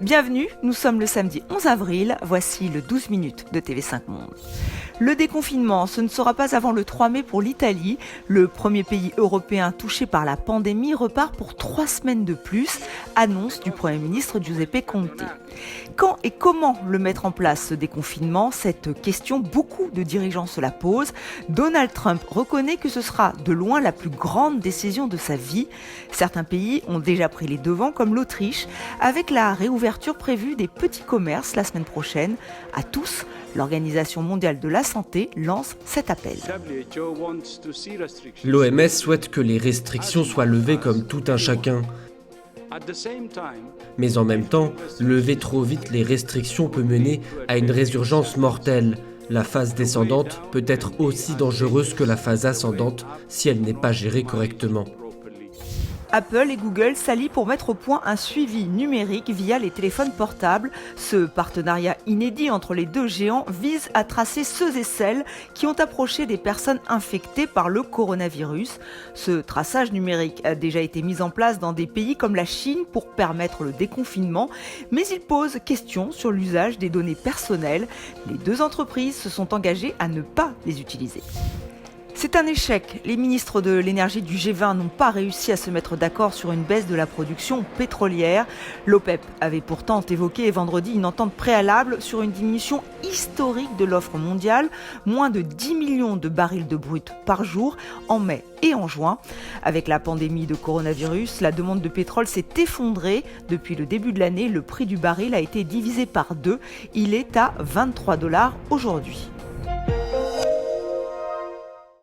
Bienvenue, nous sommes le samedi 11 avril, voici le 12 minutes de TV5 Monde. Le déconfinement, ce ne sera pas avant le 3 mai pour l'Italie. Le premier pays européen touché par la pandémie repart pour 3 semaines de plus, annonce du Premier ministre Giuseppe Conte. Quand et comment le mettre en place ce déconfinement? Cette question, beaucoup de dirigeants se la posent. Donald Trump reconnaît que ce sera de loin la plus grande décision de sa vie. Certains pays ont déjà pris les devants, comme l'Autriche, avec la réouverture prévue des petits commerces la semaine prochaine. À tous, l'Organisation mondiale de la santé lance cet appel. L'OMS souhaite que les restrictions soient levées comme tout un chacun. Mais en même temps, lever trop vite les restrictions peut mener à une résurgence mortelle. La phase descendante peut être aussi dangereuse que la phase ascendante si elle n'est pas gérée correctement. Apple et Google s'allient pour mettre au point un suivi numérique via les téléphones portables. Ce partenariat inédit entre les deux géants vise à tracer ceux et celles qui ont approché des personnes infectées par le coronavirus. Ce traçage numérique a déjà été mis en place dans des pays comme la Chine pour permettre le déconfinement, mais il pose question sur l'usage des données personnelles. Les deux entreprises se sont engagées à ne pas les utiliser. C'est un échec. Les ministres de l'énergie du G20 n'ont pas réussi à se mettre d'accord sur une baisse de la production pétrolière. L'OPEP avait pourtant évoqué vendredi une entente préalable sur une diminution historique de l'offre mondiale, moins de 10 millions de barils de brut par jour en mai et en juin. Avec la pandémie de coronavirus, la demande de pétrole s'est effondrée. Depuis le début de l'année, le prix du baril a été divisé par 2. Il est à 23 $ aujourd'hui.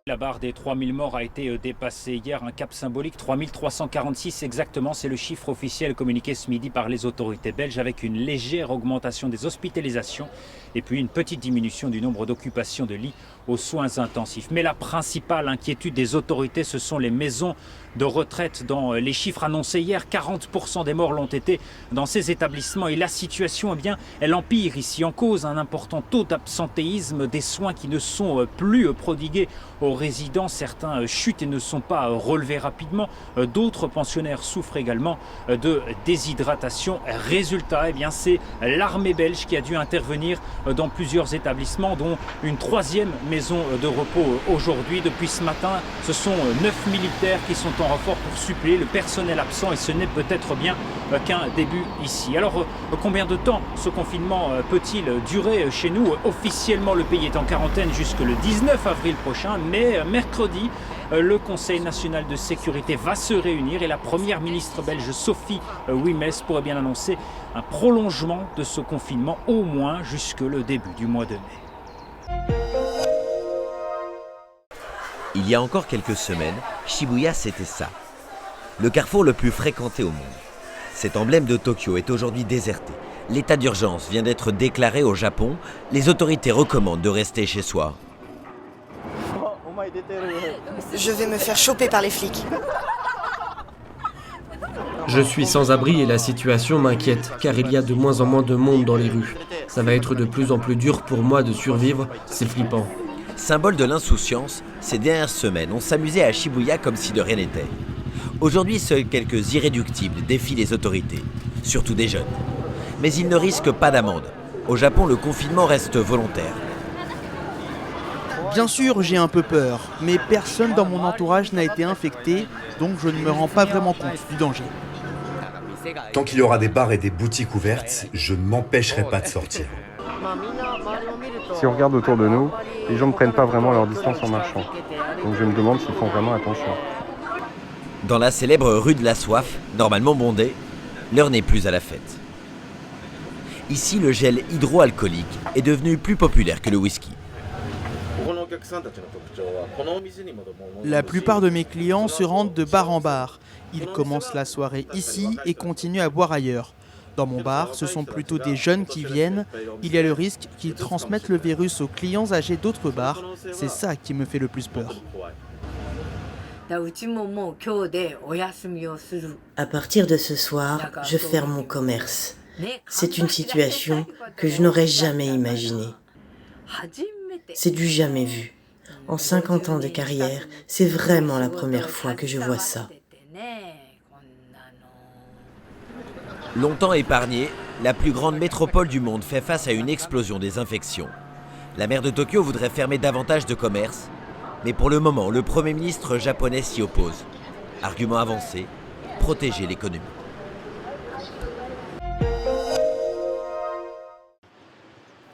La barre des 3000 morts a été dépassée hier, un cap symbolique, 3346 exactement, c'est le chiffre officiel communiqué ce midi par les autorités belges, avec une légère augmentation des hospitalisations et puis une petite diminution du nombre d'occupations de lits aux soins intensifs. Mais la principale inquiétude des autorités, ce sont les maisons de retraite. Dans les chiffres annoncés hier, 40% des morts l'ont été dans ces établissements et la situation, elle empire ici. En cause un important taux d'absentéisme, des soins qui ne sont plus prodigués aux résidents. Certains chutent et ne sont pas relevés rapidement. D'autres pensionnaires souffrent également de déshydratation. Résultat, c'est l'armée belge qui a dû intervenir dans plusieurs établissements, dont une 3e maison de repos aujourd'hui. Depuis ce matin, ce sont 9 militaires qui sont en renfort pour suppléer le personnel absent et ce n'est peut-être bien qu'un début ici. Alors, combien de temps ce confinement peut-il durer chez nous? Officiellement, le pays est en quarantaine jusque le 19 avril prochain, mais mercredi, le Conseil national de sécurité va se réunir et la première ministre belge Sophie Wimes pourrait bien annoncer un prolongement de ce confinement au moins jusque le début du mois de mai. Il y a encore quelques semaines, Shibuya c'était ça. Le carrefour le plus fréquenté au monde. Cet emblème de Tokyo est aujourd'hui déserté. L'état d'urgence vient d'être déclaré au Japon. Les autorités recommandent de rester chez soi. Je vais me faire choper par les flics. Je suis sans abri et la situation m'inquiète, car il y a de moins en moins de monde dans les rues. Ça va être de plus en plus dur pour moi de survivre, c'est flippant. Symbole de l'insouciance, ces dernières semaines, on s'amusait à Shibuya comme si de rien n'était. Aujourd'hui, seuls quelques irréductibles défient les autorités, surtout des jeunes. Mais ils ne risquent pas d'amende. Au Japon, le confinement reste volontaire. Bien sûr, j'ai un peu peur, mais personne dans mon entourage n'a été infecté, donc je ne me rends pas vraiment compte du danger. Tant qu'il y aura des bars et des boutiques ouvertes, je ne m'empêcherai pas de sortir. Si on regarde autour de nous, les gens ne prennent pas vraiment leur distance en marchant. Donc je me demande s'ils font vraiment attention. Dans la célèbre rue de la Soif, normalement bondée, l'heure n'est plus à la fête. Ici, le gel hydroalcoolique est devenu plus populaire que le whisky. La plupart de mes clients se rendent de bar en bar. Ils commencent la soirée ici et continuent à boire ailleurs. Dans mon bar, ce sont plutôt des jeunes qui viennent. Il y a le risque qu'ils transmettent le virus aux clients âgés d'autres bars. C'est ça qui me fait le plus peur. À partir de ce soir, je ferme mon commerce. C'est une situation que je n'aurais jamais imaginée. C'est du jamais vu. En 50 ans de carrière, c'est vraiment la première fois que je vois ça. Longtemps épargné, la plus grande métropole du monde fait face à une explosion des infections. La maire de Tokyo voudrait fermer davantage de commerces, mais pour le moment, le Premier ministre japonais s'y oppose. Argument avancé, protéger l'économie.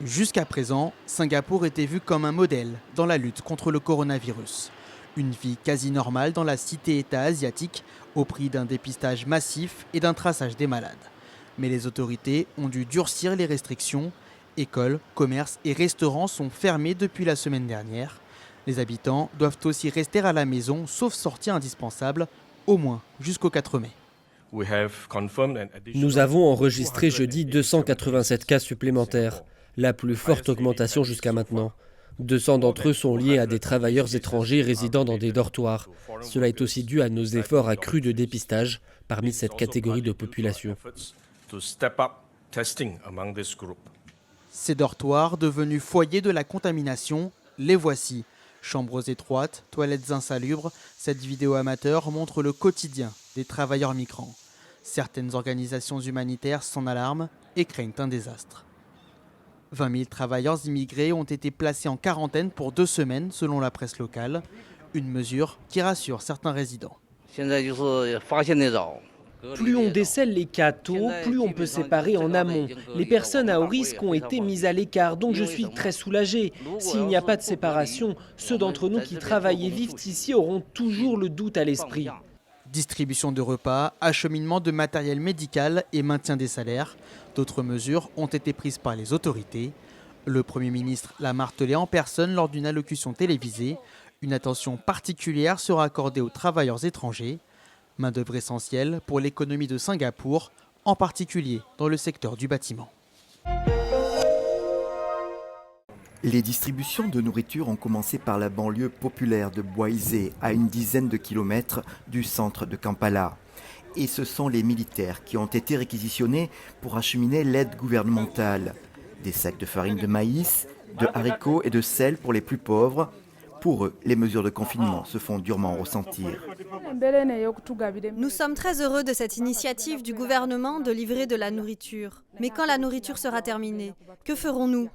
Jusqu'à présent, Singapour était vu comme un modèle dans la lutte contre le coronavirus. Une vie quasi normale dans la cité-État asiatique, au prix d'un dépistage massif et d'un traçage des malades. Mais les autorités ont dû durcir les restrictions. Écoles, commerces et restaurants sont fermés depuis la semaine dernière. Les habitants doivent aussi rester à la maison, sauf sortie indispensable, au moins jusqu'au 4 mai. Nous avons enregistré jeudi 287 cas supplémentaires, la plus forte augmentation jusqu'à maintenant. 200 d'entre eux sont liés à des travailleurs étrangers résidant dans des dortoirs. Cela est aussi dû à nos efforts accrus de dépistage parmi cette catégorie de population. Ces dortoirs, devenus foyers de la contamination, les voici. Chambres étroites, toilettes insalubres, cette vidéo amateur montre le quotidien des travailleurs migrants. Certaines organisations humanitaires s'en alarment et craignent un désastre. 20 000 travailleurs immigrés ont été placés en quarantaine pour 2 semaines selon la presse locale, une mesure qui rassure certains résidents. Plus on décèle les cas tôt, plus on peut séparer en amont. Les personnes à haut risque ont été mises à l'écart, donc je suis très soulagé. S'il n'y a pas de séparation, ceux d'entre nous qui travaillent et vivent ici auront toujours le doute à l'esprit. Distribution de repas, acheminement de matériel médical et maintien des salaires. D'autres mesures ont été prises par les autorités. Le Premier ministre l'a martelé en personne lors d'une allocution télévisée. Une attention particulière sera accordée aux travailleurs étrangers. Main-d'œuvre essentielle pour l'économie de Singapour, en particulier dans le secteur du bâtiment. Les distributions de nourriture ont commencé par la banlieue populaire de Bwaise, à une dizaine de kilomètres du centre de Kampala. Et ce sont les militaires qui ont été réquisitionnés pour acheminer l'aide gouvernementale. Des sacs de farine de maïs, de haricots et de sel pour les plus pauvres. Pour eux, les mesures de confinement se font durement ressentir. Nous sommes très heureux de cette initiative du gouvernement de livrer de la nourriture. Mais quand la nourriture sera terminée, que ferons-nous ?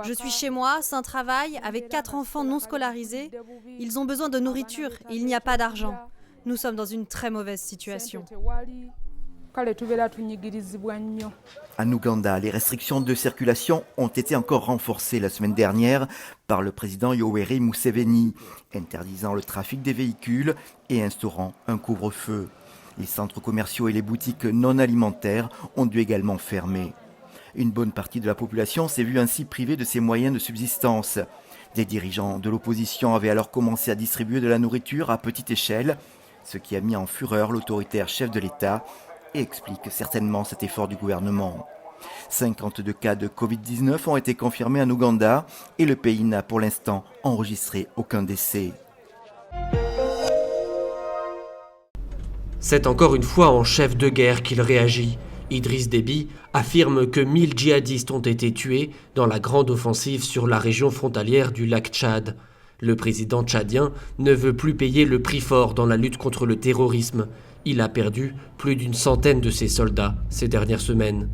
Je suis chez moi, sans travail, avec 4 enfants non scolarisés. Ils ont besoin de nourriture et il n'y a pas d'argent. Nous sommes dans une très mauvaise situation. En Ouganda, les restrictions de circulation ont été encore renforcées la semaine dernière par le président Yoweri Museveni, interdisant le trafic des véhicules et instaurant un couvre-feu. Les centres commerciaux et les boutiques non alimentaires ont dû également fermer. Une bonne partie de la population s'est vue ainsi privée de ses moyens de subsistance. Des dirigeants de l'opposition avaient alors commencé à distribuer de la nourriture à petite échelle, ce qui a mis en fureur l'autoritaire chef de l'État et explique certainement cet effort du gouvernement. 52 cas de Covid-19 ont été confirmés en Ouganda et le pays n'a pour l'instant enregistré aucun décès. C'est encore une fois en chef de guerre qu'il réagit. Idriss Déby affirme que 1000 djihadistes ont été tués dans la grande offensive sur la région frontalière du lac Tchad. Le président tchadien ne veut plus payer le prix fort dans la lutte contre le terrorisme. Il a perdu plus d'une centaine de ses soldats ces dernières semaines.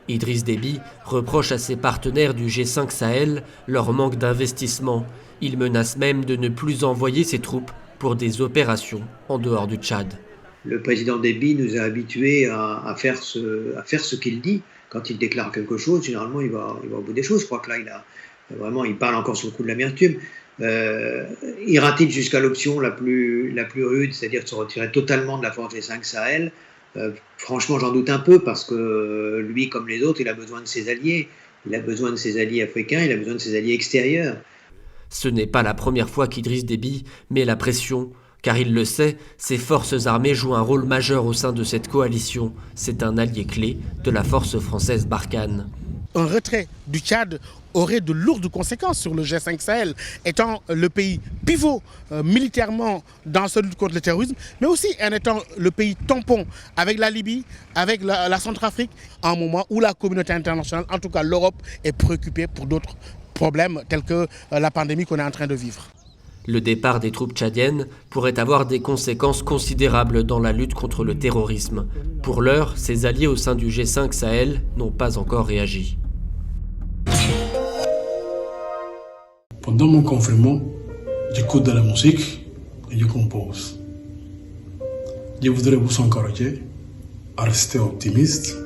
Idriss Déby reproche à ses partenaires du G5 Sahel leur manque d'investissement. Il menace même de ne plus envoyer ses troupes pour des opérations en dehors du Tchad. Le président Déby nous a habitués à faire ce qu'il dit. Quand il déclare quelque chose, généralement il va au bout des choses. Je crois que là il parle encore sur le coup de l'amertume. Ira-t-il jusqu'à l'option la plus rude, c'est-à-dire de se retirer totalement de la force G5 Sahel? Franchement, j'en doute un peu parce que lui, comme les autres, il a besoin de ses alliés. Il a besoin de ses alliés africains, il a besoin de ses alliés extérieurs. Ce n'est pas la première fois qu'Idriss Déby met la pression. Car il le sait, ses forces armées jouent un rôle majeur au sein de cette coalition. C'est un allié clé de la force française Barkhane. Un retrait du Tchad aurait de lourdes conséquences sur le G5 Sahel, étant le pays pivot militairement dans cette lutte contre le terrorisme, mais aussi en étant le pays tampon avec la Libye, avec la Centrafrique, à un moment où la communauté internationale, en tout cas l'Europe, est préoccupée pour d'autres problèmes tels que la pandémie qu'on est en train de vivre. Le départ des troupes tchadiennes pourrait avoir des conséquences considérables dans la lutte contre le terrorisme. Pour l'heure, ses alliés au sein du G5 Sahel n'ont pas encore réagi. Pendant mon confinement, j'écoute de la musique et je compose. Je voudrais vous encourager à rester optimiste,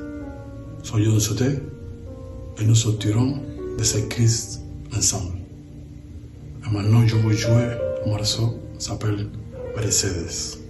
soyons soudés et nous sortirons de cette crise ensemble. Et maintenant, je vais jouer un morceau qui s'appelle Mercedes.